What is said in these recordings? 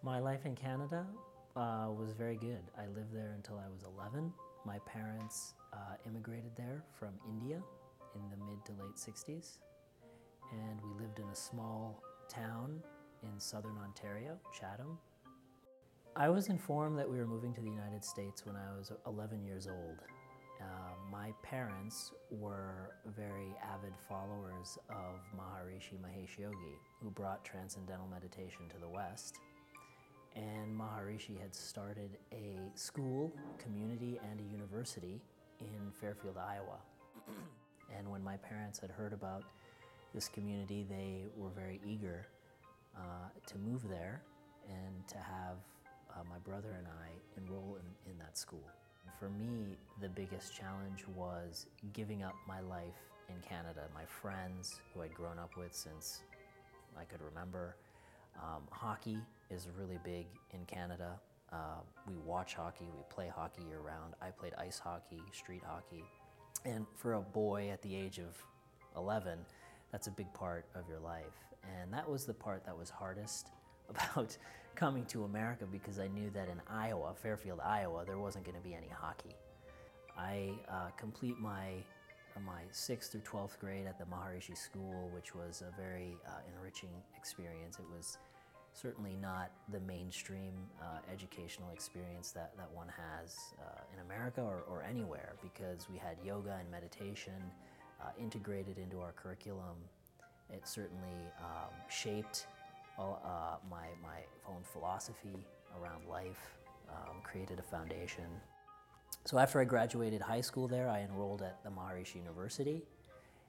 My life in Canada was very good. I lived there until I was 11. My parents immigrated there from India in the mid to late 60s. And we lived in a small town in southern Ontario, Chatham. I was informed that we were moving to the United States when I was 11 years old. My parents were very avid followers of Maharishi Mahesh Yogi, who brought transcendental meditation to the West. And Maharishi had started a school, community, and a university in Fairfield, Iowa. And when my parents had heard about this community, they were very eager to move there and to have my brother and I enroll in that school. For me, the biggest challenge was giving up my life in Canada, my friends who I'd grown up with since I could remember. Hockey is really big in Canada. We watch hockey, we play hockey year-round. I played ice hockey, street hockey. And for a boy at the age of 11, that's a big part of your life. And that was the part that was hardest about coming to America, because I knew that in Iowa, Fairfield, Iowa, there wasn't going to be any hockey. I complete my 6th through 12th grade at the Maharishi School, which was a very enriching experience. It was certainly not the mainstream educational experience that one has in America or anywhere, because we had yoga and meditation integrated into our curriculum. It certainly shaped my own philosophy around life, created a foundation. So after I graduated high school there, I enrolled at the Maharishi University,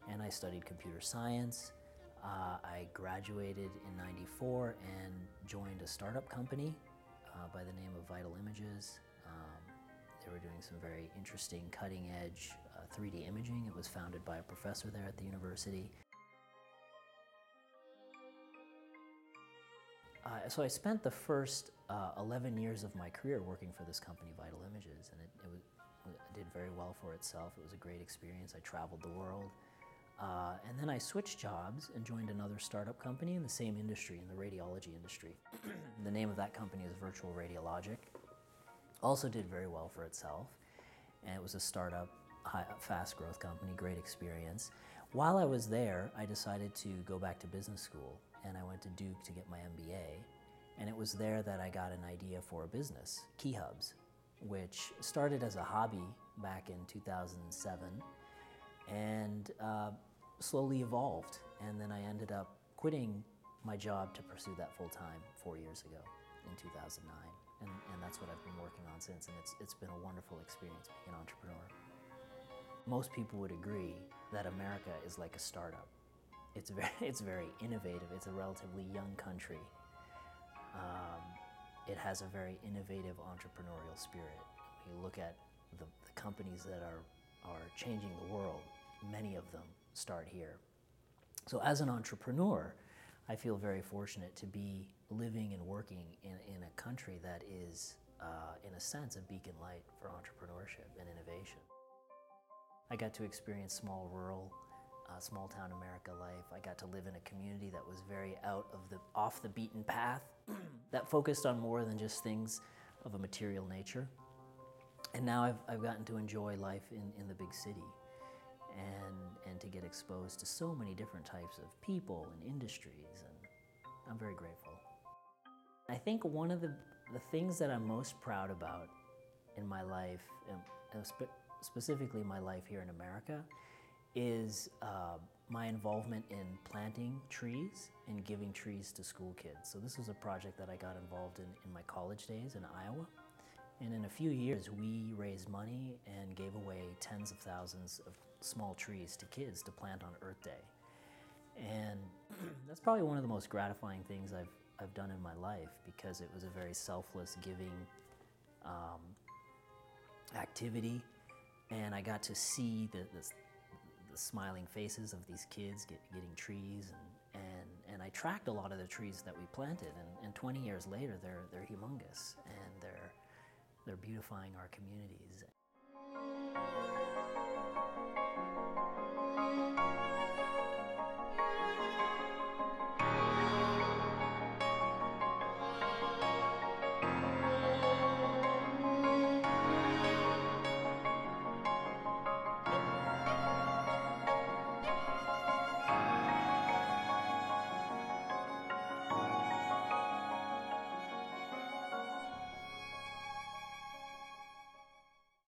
and I studied computer science. I graduated in '94 and joined a startup company by the name of Vital Images. They were doing some very interesting, cutting-edge 3D imaging. It was founded by a professor there at the university. So I spent the first 11 years of my career working for this company, Vital Images, and it did very well for itself. It was a great experience. I traveled the world. And then I switched jobs and joined another startup company in the same industry, in the radiology industry. The name of that company is Virtual Radiologic. Also did very well for itself. And it was a startup, fast growth company, great experience. While I was there, I decided to go back to business school, and I went to Duke to get my MBA. And it was there that I got an idea for a business, Key Hubs, which started as a hobby back in 2007 and slowly evolved. And then I ended up quitting my job to pursue that full-time 4 years ago in 2009. And that's what I've been working on since, and it's been a wonderful experience being an entrepreneur. Most people would agree that America is like a startup. It's very innovative. It's a relatively young country. It has a very innovative entrepreneurial spirit. When you look at the companies that are changing the world, many of them start here. So as an entrepreneur, I feel very fortunate to be living and working in a country that is, in a sense, a beacon light for entrepreneurship and innovation. I got to experience small rural, small town America life. I got to live in a community that was very off the beaten path, that focused on more than just things of a material nature. And now I've gotten to enjoy life in the big city and to get exposed to so many different types of people and industries, and I'm very grateful. I think one of the things that I'm most proud about in my life, and specifically my life here in America, is my involvement in planting trees and giving trees to school kids. So this was a project that I got involved in my college days in Iowa. And in a few years, we raised money and gave away tens of thousands of small trees to kids to plant on Earth Day. And that's probably one of the most gratifying things I've done in my life, because it was a very selfless, giving activity. And I got to see the smiling faces of these kids getting trees, and I tracked a lot of the trees that we planted, and 20 years later, they're humongous, and they're beautifying our communities.